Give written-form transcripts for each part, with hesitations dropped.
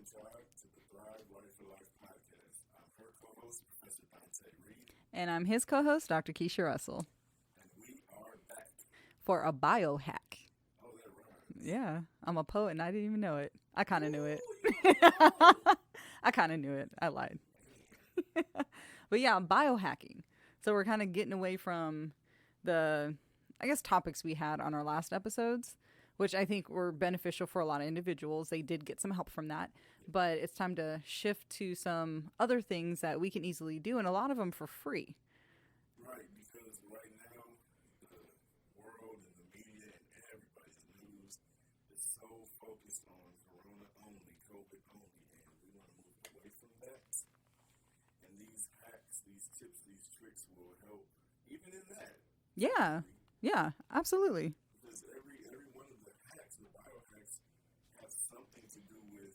Tribe to the Thrive Life for Life podcast. I'm her co-host, Professor Dante Reed, And I'm his co host, Dr. Keisha Russell, and we are back. for a biohack. Oh, that rhymes. Yeah, I'm a poet and I didn't even know it. I kind of knew it. Ooh, you know. I kind of knew it. I lied. But yeah, biohacking. So we're kind of getting away from the, I guess, topics we had on our last episodes, which I think were beneficial for a lot of individuals. They did get some help from that. But it's time to shift to some other things that we can easily do, and a lot of them for free. Right, because right now, the world and the media and everybody's news is so focused on Corona only, COVID only, and we want to move away from that. And these hacks, these tips, these tricks will help even in that. Yeah. Yeah, absolutely. Because every one of the hacks, the biohacks, have something to do with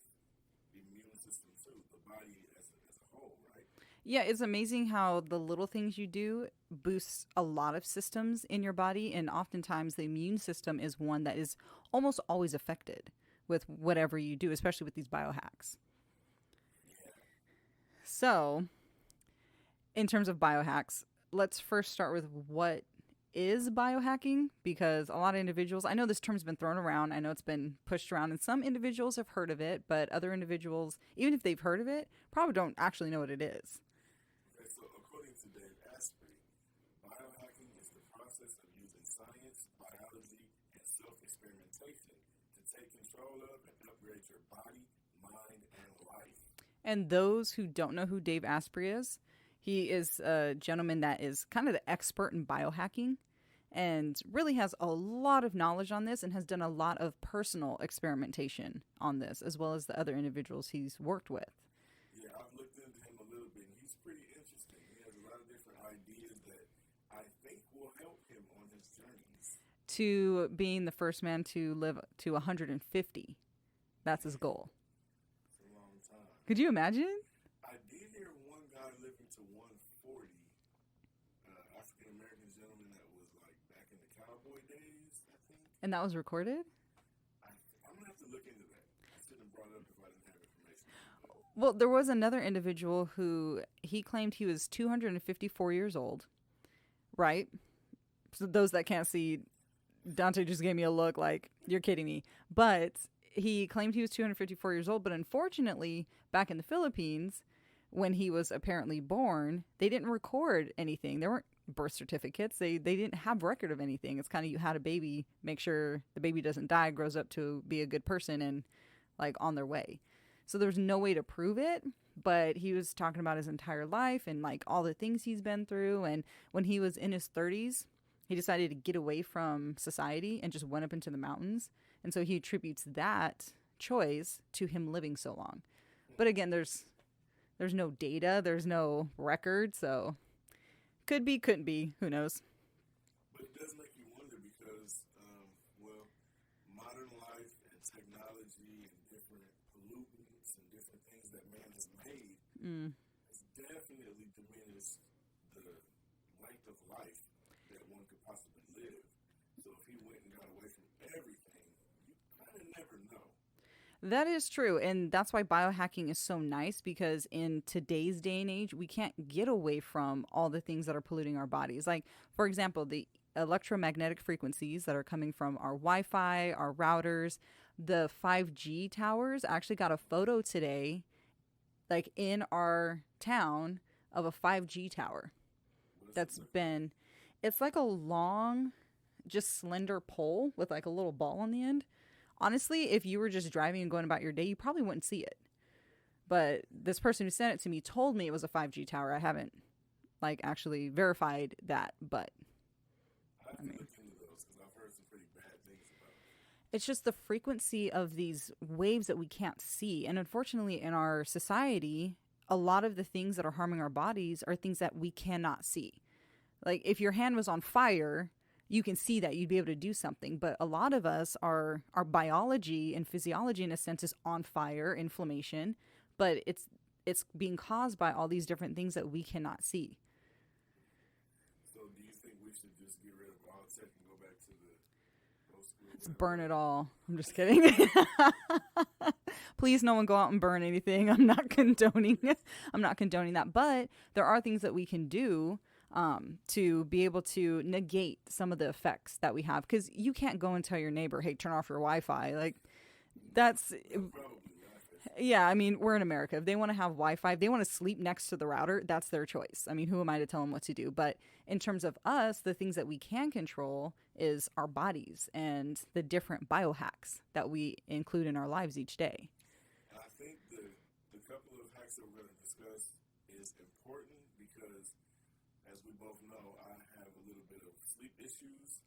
the immune system too, the body as a whole, right? Yeah, it's amazing how the little things you do boosts a lot of systems in your body. And oftentimes, the immune system is one that is almost always affected with whatever you do, especially with these biohacks. Yeah. So, in terms of biohacks, let's first start with what is biohacking, because a lot of individuals, I know this term's been thrown around, I know it's been pushed around, and some individuals have heard of it, but other individuals, even if they've heard of it, probably don't actually know what it is. Okay, so according to Dave Asprey, biohacking is the process of using science, biology, and self-experimentation to take control of and upgrade your body, mind, and life. And those who don't know who Dave Asprey is, he is a gentleman that is kind of the expert in biohacking and really has a lot of knowledge on this and has done a lot of personal experimentation on this, as well as the other individuals he's worked with. Yeah, I've looked into him a little bit, and he's pretty interesting. He has a lot of different ideas that I think will help him on his journeys. To being the first man to live to 150. That's his goal. It's a long time. Could you imagine? I did hear one guy living to 140, African American gentleman that was like back in the cowboy days, I think. And that was recorded? I'm gonna have to look into that. I shouldn't have brought it up if I didn't have information. Well, there was another individual who he claimed he was 254 years old, right? So those that can't see, Dante just gave me a look like, you're kidding me. But he claimed he was 254 years old, but unfortunately, back in the Philippines, when he was apparently born, they didn't record anything. There weren't birth certificates. They didn't have record of anything. It's kind of, you had a baby, make sure the baby doesn't die, grows up to be a good person and like on their way. So there's no way to prove it, but he was talking about his entire life and like all the things he's been through. And when he was in his 30s, he decided to get away from society and just went up into the mountains. And so he attributes that choice to him living so long. But again, there's no data, there's no record, so could be, couldn't be, who knows. But it does make you wonder because, well, modern life and technology and different pollutants and different things that man has made has definitely diminished the length of life that one could possibly live. So if he went and got away from everything, you kind of never know. That is true. And that's why biohacking is so nice, because in today's day and age, we can't get away from all the things that are polluting our bodies. Like, for example, the electromagnetic frequencies that are coming from our Wi-Fi, our routers, the 5G towers. I actually got a photo today, like in our town, of a 5G tower that's been, it's like a long, just slender pole with like a little ball on the end. Honestly, if you were just driving and going about your day, you probably wouldn't see it. But this person who sent it to me told me it was a 5G tower. I haven't like actually verified that, but I mean, look into those because I've heard some pretty bad things about it. it's just the frequency of these waves that we can't see. And unfortunately, in our society, a lot of the things that are harming our bodies are things that we cannot see. Like if your hand was on fire, you can see that you'd be able to do something. But a lot of us, our biology and physiology in a sense is on fire, inflammation, but it's being caused by all these different things that we cannot see. So do you think we should just get rid of all tech and go back to the old school? Let's burn it all. I'm just kidding. Please, no one go out and burn anything. I'm not condoning. I'm not condoning that. But there are things that we can do to be able to negate some of the effects that we have. Because you can't go and tell your neighbor, "Hey, turn off your Wi-Fi." Like that's. Yeah, I mean, we're in America. If they want to have Wi-Fi, if they want to sleep next to the router, that's their choice. I mean, who am I to tell them what to do? But in terms of us, the things that we can control is our bodies and the different biohacks that we include in our lives each day. I think the couple of hacks that we're going to discuss is important because, as we both know, I have a little bit of sleep issues.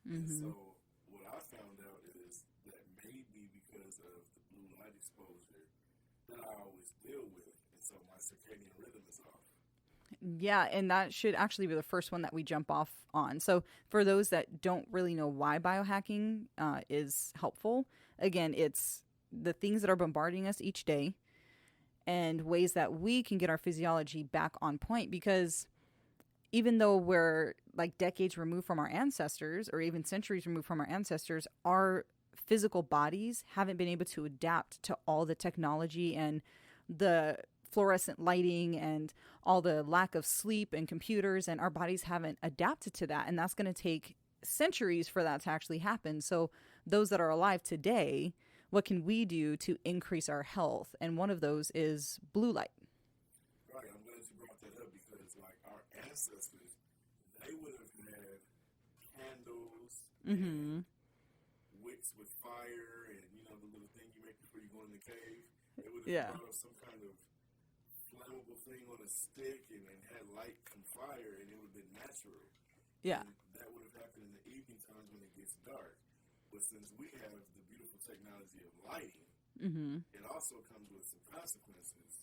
And so what I found out is that maybe because of the blue light exposure that I always deal with, and so my circadian rhythm is off. Yeah, and that should actually be the first one that we jump off on. So for those that don't really know why biohacking is helpful, again, it's the things that are bombarding us each day and ways that we can get our physiology back on point, because even though we're like decades removed from our ancestors or even centuries removed from our ancestors, our physical bodies haven't been able to adapt to all the technology and the fluorescent lighting and all the lack of sleep and computers, and our bodies haven't adapted to that. And that's going to take centuries for that to actually happen. So those that are alive today, what can we do to increase our health? And one of those is blue light. Right, I'm glad you brought that up because, like, our ancestors, they would have had candles, and wicks with fire, and the little thing you make before you go in the cave. They would have thought of some kind of flammable thing on a stick and had light from fire, and it would have been natural. Yeah. And that would have happened in the evening times when it gets dark. But since we have the beautiful technology of lighting, it also comes with some consequences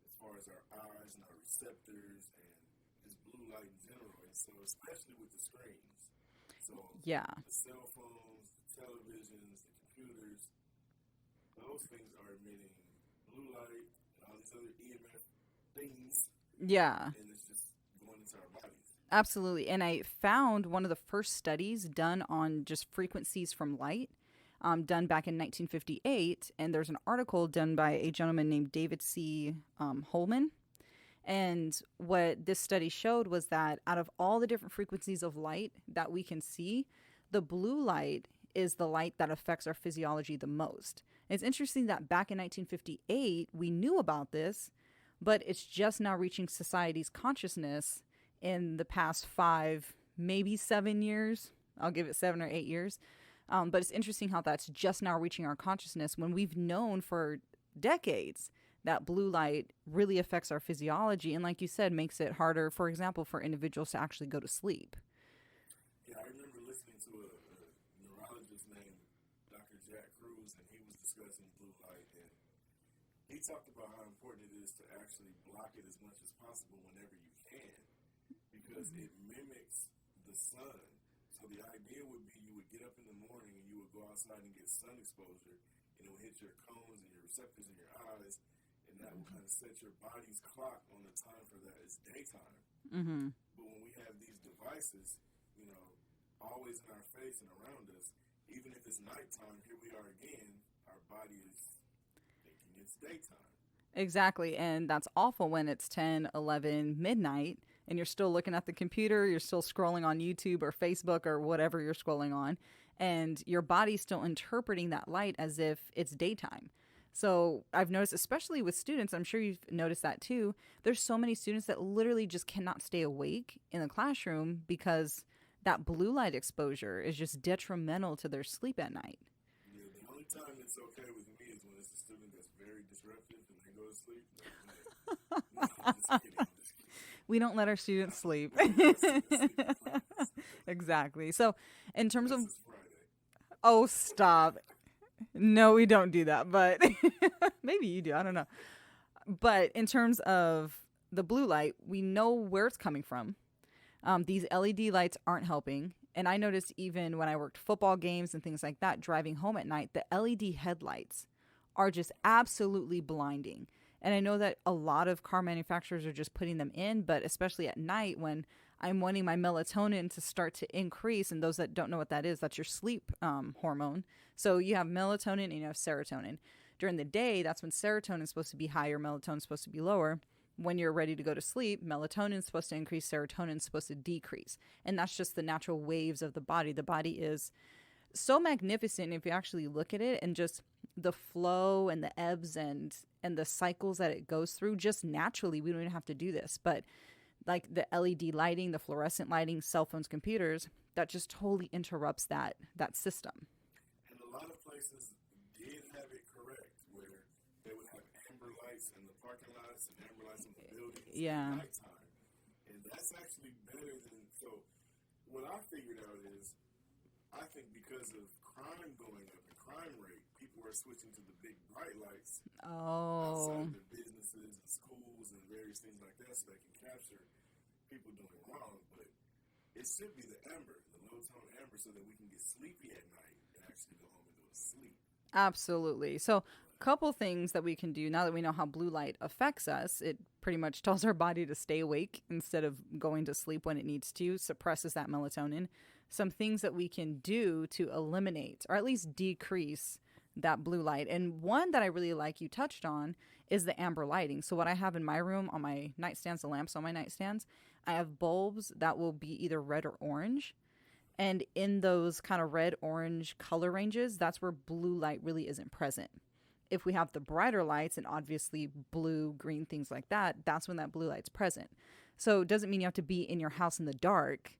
as far as our eyes and our receptors and just blue light in general. And so especially with the screens. So the cell phones, the televisions, the computers, those things are emitting blue light and all these other EMF things. Yeah. And it's just going into our bodies. Absolutely. And I found one of the first studies done on just frequencies from light, done back in 1958. And there's an article done by a gentleman named David C. Holman. And what this study showed was that out of all the different frequencies of light that we can see, the blue light is the light that affects our physiology the most. And it's interesting that back in 1958, we knew about this, but it's just now reaching society's consciousness in the past 5, maybe 7 years. I'll give it 7 or 8 years. But it's interesting how that's just now reaching our consciousness when we've known for decades that blue light really affects our physiology. And like you said, makes it harder, for example, for individuals to actually go to sleep. Yeah, I remember listening to a neurologist named Dr. Jack Cruz, and he was discussing blue light. And he talked about how important it is to actually block it as much as possible whenever you can, because it mimics the sun. So the idea would be you would get up in the morning and you would go outside and get sun exposure, and it would hit your cones and your receptors in your eyes, and that will kind of set your body's clock on the time for that. It's daytime. But when we have these devices, always in our face and around us, even if it's nighttime, here we are again, our body is thinking it's daytime. Exactly. And that's awful when it's 10, 11, midnight, and you're still looking at the computer, you're still scrolling on YouTube or Facebook or whatever you're scrolling on, and your body's still interpreting that light as if it's daytime. So I've noticed, especially with students, I'm sure you've noticed that too, there's so many students that literally just cannot stay awake in the classroom because that blue light exposure is just detrimental to their sleep at night. Yeah, the only time it's okay with me is when it's a student that's very disruptive and they go to sleep. No, I'm just kidding. We don't let our students sleep. Exactly. So in terms of... Oh, stop. No, we don't do that, but maybe you do. I don't know. But in terms of the blue light, we know where it's coming from. These LED lights aren't helping. And I noticed even when I worked football games and things like that, driving home at night, the LED headlights are just absolutely blinding. And I know that a lot of car manufacturers are just putting them in, but especially at night when I'm wanting my melatonin to start to increase. And those that don't know what that is, that's your sleep hormone. So you have melatonin and you have serotonin. During the day, that's when serotonin is supposed to be higher, melatonin is supposed to be lower. When you're ready to go to sleep, melatonin is supposed to increase, serotonin is supposed to decrease. And that's just the natural waves of the body. The body is so magnificent if you actually look at it, and just the flow and the ebbs and the cycles that it goes through just naturally. We don't even have to do this. But like the LED lighting, the fluorescent lighting, cell phones, computers, that just totally interrupts that system. And a lot of places did have it correct, where they would have amber lights in the parking lots and amber lights in the buildings Yeah. at nighttime. And that's actually better than, so what I figured out is, I think because of crime going up and crime rate, people are switching to the big bright lights outside Oh, of their businesses and schools and various things like that, so they can capture people doing wrong. But it should be the amber, the low tone amber, so that we can get sleepy at night and actually go home and go to sleep. absolutely. So, couple things that we can do now that we know how blue light affects us. It pretty much tells our body to stay awake instead of going to sleep when it needs to, suppresses that melatonin. Some things that we can do to eliminate or at least decrease that blue light. And one that I really like you touched on is the amber lighting. So what I have in my room on my nightstands, the lamps on my nightstands, I have bulbs that will be either red or orange. And in those kind of red orange color ranges, that's where blue light really isn't present. If we have the brighter lights and obviously blue, green, things like that, that's when that blue light's present. So it doesn't mean you have to be in your house in the dark,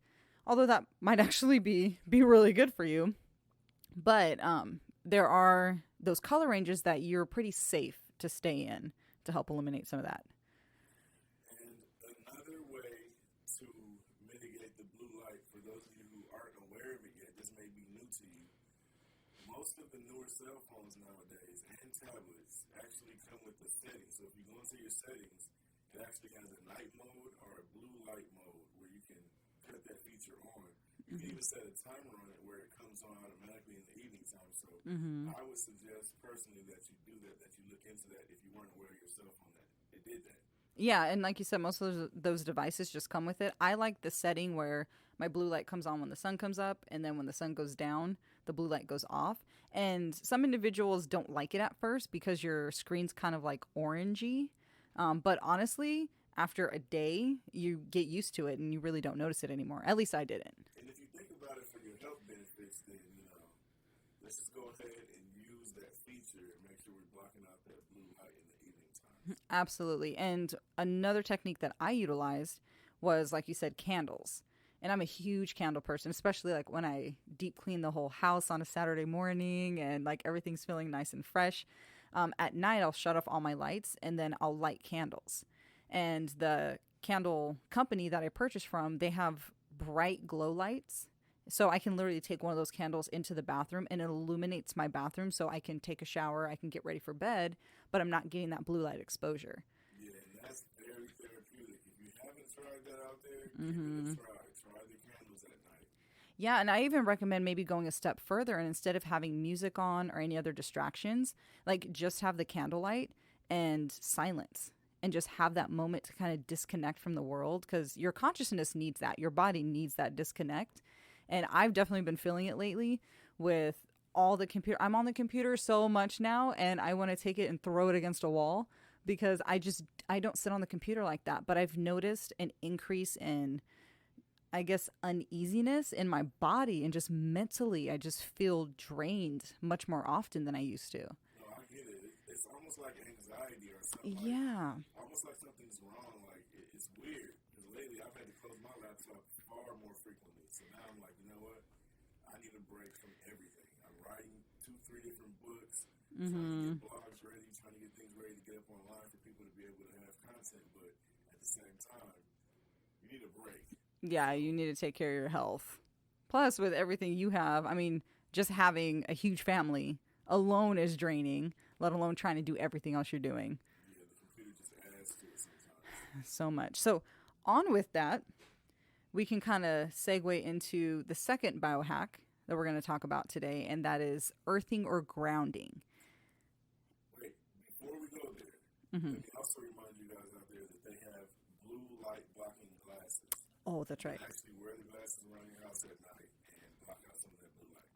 although that might actually be really good for you. But there are those color ranges that you're pretty safe to stay in to help eliminate some of that. And another way to mitigate the blue light, for those of you who aren't aware of it yet, this may be new to you. Most of the newer cell phones nowadays and tablets actually come with the settings. So if you go into your settings, it actually has a night mode or a blue light mode where you can put that feature on. You can even set a timer on it where it comes on automatically in the evening time. So I would suggest personally that you do that, that you look into that if you weren't aware of your cell phone that it did that. Yeah, and like you said, most of those devices just come with it. I like the setting where my blue light comes on when the sun comes up, and then when the sun goes down, the blue light goes off. And some individuals don't like it at first because your screen's kind of like orangey. But honestly, after a day, you get used to it and you really don't notice it anymore. At least I didn't. And if you think about it for your health benefits, then, let's just go ahead and use that feature and make sure we're blocking out that blue light in the evening time. Absolutely. And another technique that I utilized was, like you said, candles. And I'm a huge candle person, especially like when I deep clean the whole house on a Saturday morning and like everything's feeling nice and fresh. At night, I'll shut off all my lights and then I'll light candles. And the candle company that I purchased from, they have bright glow lights. So I can literally take one of those candles into the bathroom and it illuminates my bathroom so I can take a shower, I can get ready for bed, but I'm not getting that blue light exposure. Yeah, and that's very therapeutic. If you haven't tried that out there, give it a try. Try the candles at night. Yeah, and I even recommend maybe going a step further and instead of having music on or any other distractions, like just have the candlelight and silence and just have that moment to kind of disconnect from the world because your consciousness needs that. Your body needs that disconnect. And I've definitely been feeling it lately with all the computer. I'm on the computer so much now and I want to take it and throw it against a wall because I don't sit on the computer like that. But I've noticed an increase in, I guess, uneasiness in my body and just mentally, I just feel drained much more often than I used to. No, I get it. It's almost like anxiety or something. Yeah. Almost like something's wrong. Like, it's weird. Because lately I've had to close my laptop far more frequently. So now I'm like, you know what? I need a break from everything. I'm writing 2-3 different books, trying to get blogs ready, trying to get things ready to get up online for people to be able to have content. But at the same time, you need a break. Yeah, you need to take care of your health. Plus, with everything you have, I mean, just having a huge family alone is draining, let alone trying to do everything else you're doing. Yeah, the computer just adds to it sometimes. So much. So, on with that, we can kind of segue into the second biohack that we're going to talk about today, and that is earthing or grounding. Wait, before we go there, let me also remind you guys out there that they have blue light blocking glasses. Oh, that's right. You can actually wear the glasses around your house at night and block out some of that blue light.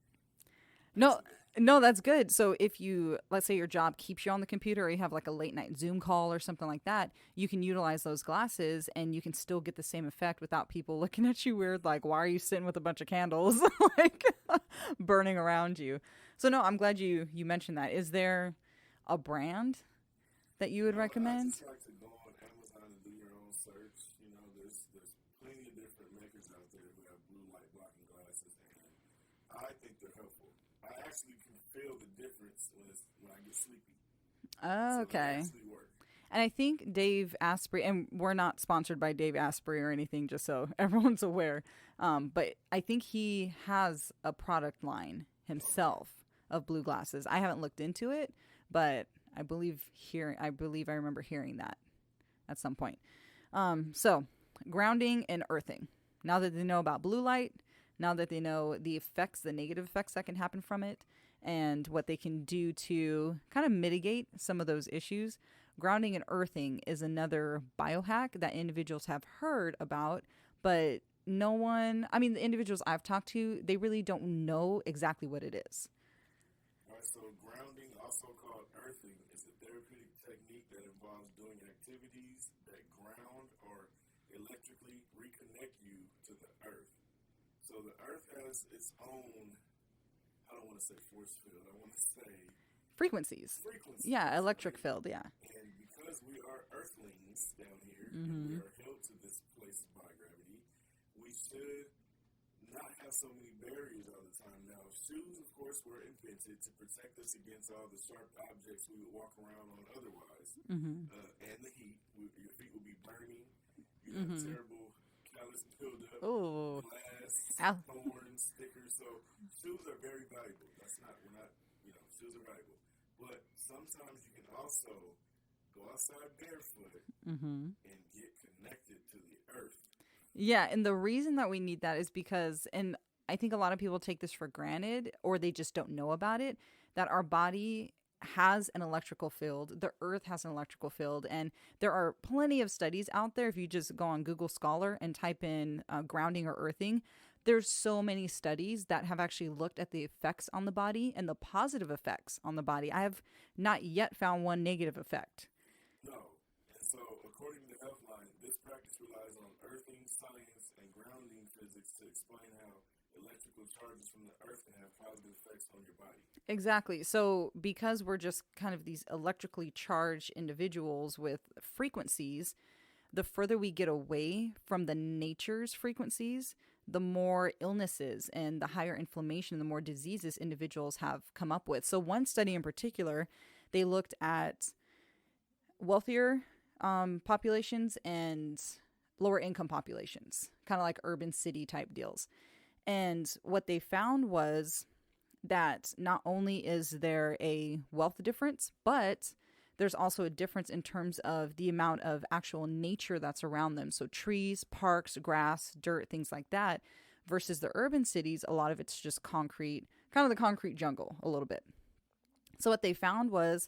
No, No, that's good. So if you, let's say your job keeps you on the computer or you have like a late night Zoom call or something like that, you can utilize those glasses and you can still get the same effect without people looking at you weird, like, why are you sitting with a bunch of candles like burning around you? So no, I'm glad you mentioned that. Is there a brand that you would I recommend? just like to go on Amazon and do your own search. There's plenty of different makers out there who have blue light blocking glasses, and I think they're helpful. I actually can feel the difference when I get sleepy. Oh, So they okay. actually work. And I think Dave Asprey, and we're not sponsored by Dave Asprey or anything, just so everyone's aware. But I think he has a product line Okay. himself of blue glasses. I haven't looked into it, but I believe I remember hearing that at some point. So grounding and earthing. Now that they know about blue light, now that they know the effects, the negative effects that can happen from it, and what they can do to kind of mitigate some of those issues, grounding and earthing is another biohack that individuals have heard about, but no one, I mean, the individuals I've talked to, they really don't know exactly what it is. All right, so grounding, also called earthing, is a therapeutic technique that involves doing activities that ground or electrically reconnect you to the earth. So the earth has its own, I don't want to say force field, I want to say Frequencies. Yeah, frequencies, electric right? field, yeah. And because we are earthlings down here and we Mm-hmm. are held to this place by gravity, we should not have so many barriers all the time. Now, shoes, of course, were invented to protect us against all the sharp objects we would walk around on otherwise, Mm-hmm. and the heat. Your feet would be burning. You'd have Mm-hmm. terrible callus buildup, Oh, glass, Al. thorns, stickers. So, shoes are very valuable. We're not, shoes are valuable. But sometimes you can also go outside barefoot Mm-hmm. and get connected to the earth. Yeah, and the reason that we need that is because, and I think a lot of people take this for granted or they just don't know about it, that our body has an electrical field. The earth has an electrical field. And there are plenty of studies out there. If you just go on Google Scholar and type in grounding or earthing, there's so many studies that have actually looked at the effects on the body and the positive effects on the body. I have not yet found one negative effect. No. And so, according to Healthline, this practice relies on earthing science and grounding physics to explain how electrical charges from the earth can have positive effects on your body. Exactly. So, because we're just kind of these electrically charged individuals with frequencies, the further we get away from the nature's frequencies, the more illnesses and the higher inflammation, the more diseases individuals have come up with. So, one study in particular, they looked at wealthier populations and lower income populations, kind of like urban city type deals. And what they found was that not only is there a wealth difference, but there's also a difference in terms of the amount of actual nature that's around them. So trees, parks, grass, dirt, things like that, versus the urban cities, a lot of it's just concrete, kind of the concrete jungle a little bit. So what they found was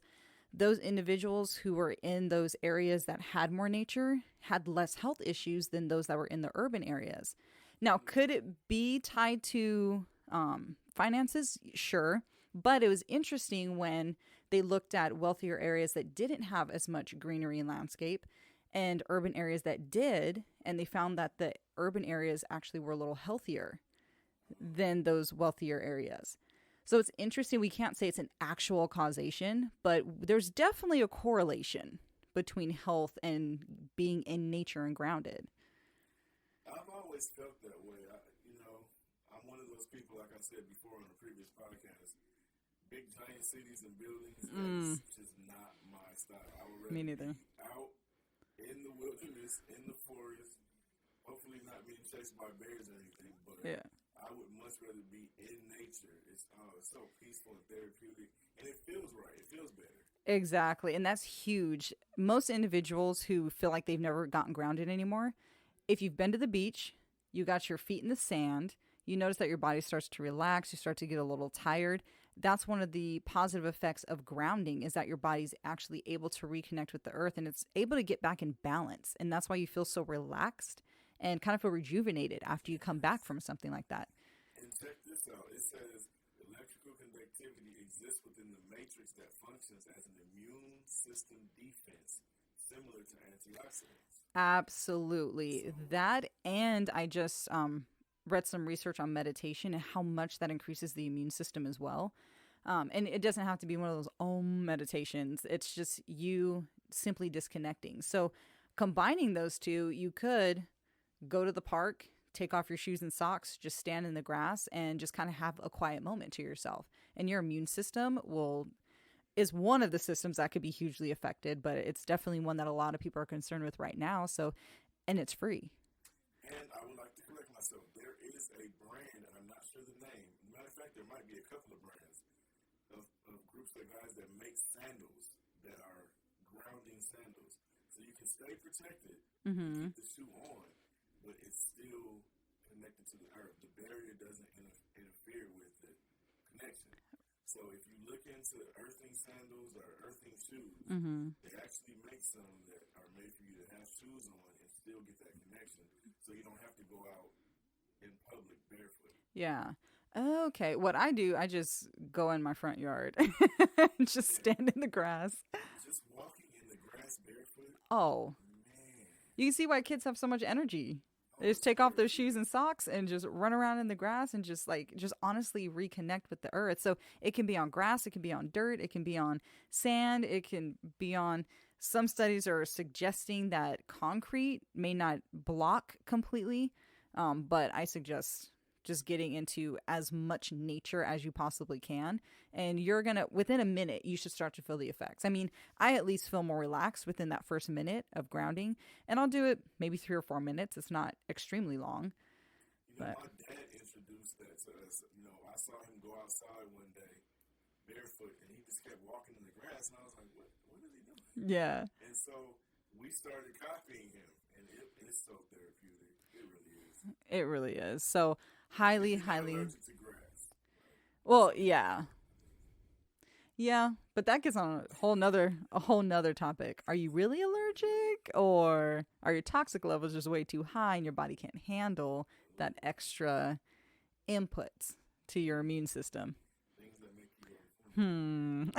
those individuals who were in those areas that had more nature had less health issues than those that were in the urban areas. Now, could it be tied to finances? Sure. But it was interesting when they looked at wealthier areas that didn't have as much greenery and landscape and urban areas that did. And they found that the urban areas actually were a little healthier than those wealthier areas. So it's interesting. We can't say it's an actual causation, but there's definitely a correlation between health and being in nature and grounded. I've always felt that way. I'm one of those people, like I said before on a previous podcast, big giant cities and buildings, Mm, that's just not my style. I would me rather neither. be out in the wilderness, in the forest, hopefully not being chased by bears or anything, but Yeah. I would much rather be in nature. It's so peaceful and therapeutic, and it feels right. It feels better. Exactly. And that's huge. Most individuals who feel like they've never gotten grounded anymore, if you've been to the beach, you got your feet in the sand, you notice that your body starts to relax, you start to get a little tired. That's one of the positive effects of grounding is that your body's actually able to reconnect with the earth and it's able to get back in balance. And that's why you feel so relaxed and kind of feel rejuvenated after you come back Yes. from something like that. And check this out. It says electrical conductivity exists within the matrix that functions as an immune system defense, similar to antioxidants. Absolutely. So, That, and I just read some research on meditation and how much that increases the immune system as well. And it doesn't have to be one of those om meditations. It's just you simply disconnecting. So combining those two, you could go to the park, take off your shoes and socks, just stand in the grass and just kind of have a quiet moment to yourself. And your immune system is one of the systems that could be hugely affected, but it's definitely one that a lot of people are concerned with right now. So, and it's free. and I would like to correct myself. There is a brand, and I'm not sure the name. Matter of fact, there might be a couple of brands of groups of guys that make sandals that are grounding sandals. So you can stay protected, Mm-hmm. keep the shoe on, but it's still connected to the earth. The barrier doesn't interfere with the connection. So if you look into earthing sandals or earthing shoes, Mm-hmm. they actually make some that are made for you to have shoes on and still get that connection. So you don't have to go out in public barefoot. Yeah. Okay. What I do, I just go in my front yard, just Yeah. stand in the grass. Just walking in the grass barefoot, Oh, man. you can see why kids have so much energy. They Oh, just it's take off their therapeutic. shoes and socks and just run around in the grass and just honestly reconnect with the earth. So it can be on grass, it can be on dirt, it can be on sand, it can be on. Some studies are suggesting that concrete may not block completely, but I suggest just getting into as much nature as you possibly can. And you're going to, within a minute, you should start to feel the effects. I mean, I at least feel more relaxed within that first minute of grounding. And I'll do it maybe 3 or 4 minutes. It's not extremely long, You know, but my dad introduced that to us. You know, I saw him go outside one day barefoot, and he just kept walking in the grass, and I was like, what is he doing? yeah, And so we started copying him, and it's so therapeutic. It really is. it really is. So If highly, you're not highly, allergic to grass, right? well, Some people yeah. are. Yeah, but that gets on a whole nother topic. Are you really allergic, or are your toxic levels just way too high and your body can't handle that extra input to your immune system? Things that make you go, Hmm.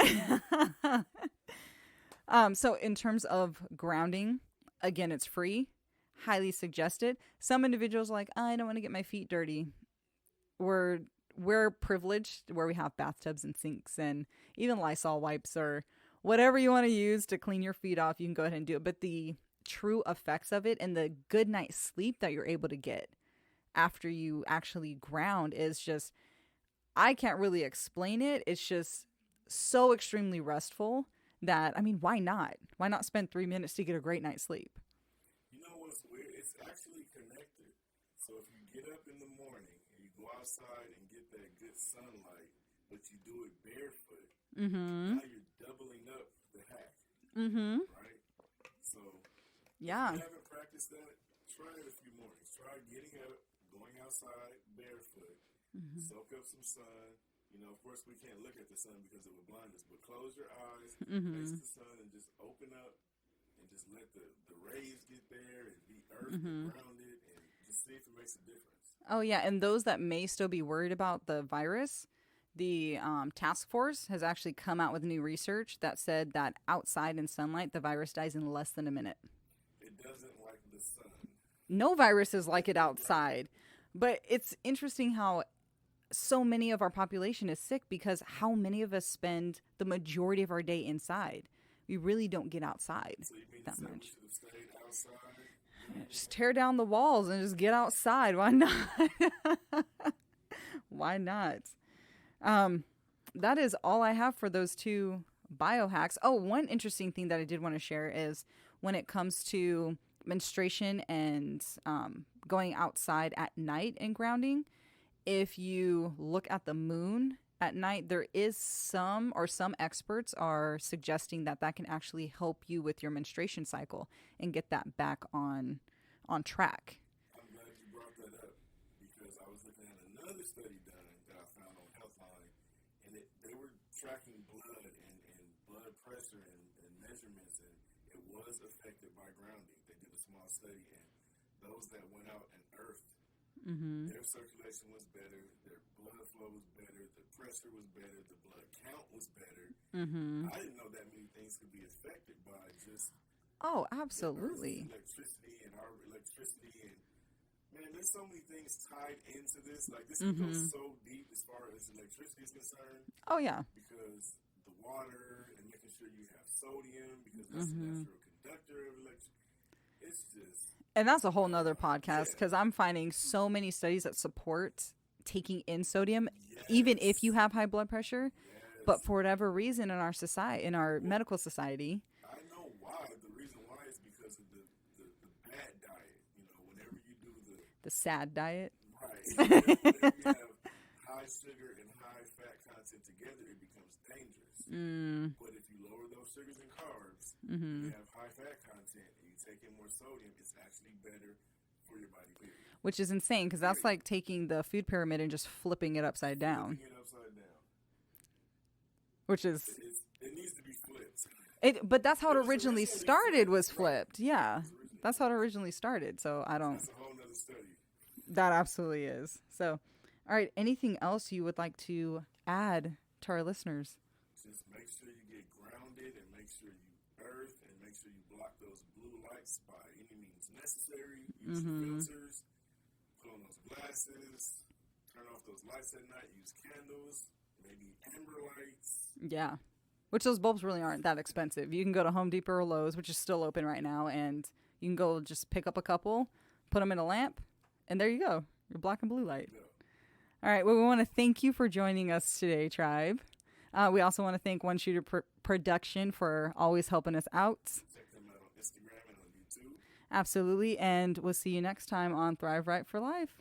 So in terms of grounding, again, it's free, highly suggested. Some individuals are like, I don't want to get my feet dirty. We're we're privileged where we have bathtubs and sinks and even Lysol wipes or whatever you want to use to clean your feet off. You can go ahead and do it. But the true effects of it and the good night's sleep that you're able to get after you actually ground is just, I can't really explain it. It's just so extremely restful that, I mean, why not? Why not spend 3 minutes to get a great night's sleep? You know what's weird? It's actually connected. So if you get up in the morning and you go outside and get that good sunlight, but you do it barefoot, Mm-hmm. now you're doubling up the hack, Mm-hmm. right? So if Yeah. you haven't practiced that, try it a few mornings. Try getting up, going outside barefoot, Mm-hmm. soak up some sun. You know, of course, we can't look at the sun because it would blind us, but close your eyes, face Mm-hmm. the sun, and just open up and just let the rays get there and be earthed and Mm-hmm. grounded and just see if it makes a difference. Oh, yeah. And those that may still be worried about the virus, the task force has actually come out with new research that said that outside in sunlight, the virus dies in less than a minute. It doesn't like the sun. No virus is like it Right. outside. But it's interesting how so many of our population is sick because how many of us spend the majority of our day inside? We really don't get outside So you mean to that say we much. should have stayed outside during the Just winter? tear down the walls and just get outside. Why not? Why not? Um, that is all I have for those two biohacks. Oh, one interesting thing that I did want to share is when it comes to menstruation and going outside at night and grounding. If you look at the moon at night, there is some experts are suggesting that that can actually help you with your menstruation cycle and get that back on track. I'm glad you brought that up because I was looking at another study done that I found on Healthline, and they were tracking blood and blood pressure and measurements, and it was affected by grounding. They did a small study, and those that went out and earthed, Mm-hmm. their circulation was better, their blood flow was better, the pressure was better, the blood count was better. Mm-hmm. I didn't know that many things could be affected by just Oh, the absolutely. Earth's electricity and our electricity. And man, there's so many things tied into this. Like this can go Mm-hmm. so deep as far as electricity is concerned, Oh, yeah. because the water and making sure you have sodium, because that's the Mm-hmm. natural conductor of electricity. It's just And that's a whole nother podcast yeah, because I'm finding so many studies that support taking in sodium, even if you yes, have high blood pressure. But yes. for whatever reason in our society, in our Well, medical society, I know why. The reason why is because of the bad diet. You know, whenever you do the the SAD diet. right, whenever you have high sugar and high fat content together, it becomes dangerous. Mm, But if you lower those sugars and carbs, and mm-hmm. you have high fat content, and you take in more sodium, it's actually better for your body. Period. Which is insane because that's Period. like taking the food pyramid and just flipping it upside down, Flipping it upside down. which is It needs to be flipped. it. But that's how it It was originally originally started. flipped. Was Right. flipped. Yeah, It was originally that's how it originally started. So I don't. That's a whole nother study. That absolutely is. So, all right. Anything else you would like to add to our listeners? Just make sure you get grounded and make sure you earth and make sure you block those blue lights by any means necessary. Use Mm-hmm. filters, put on those glasses, turn off those lights at night, use candles, maybe amber lights. Yeah. Which those bulbs really aren't that expensive. You can go to Home Depot or Lowe's, which is still open right now, and you can go just pick up a couple, put them in a lamp, and there you go. Your black and blue light. Yeah. All right. Well, we want to thank you for joining us today, Tribe. We also want to thank One Shooter Production for always helping us out. Check them out on Instagram and on YouTube. Absolutely. And we'll see you next time on Thrive Right for Life.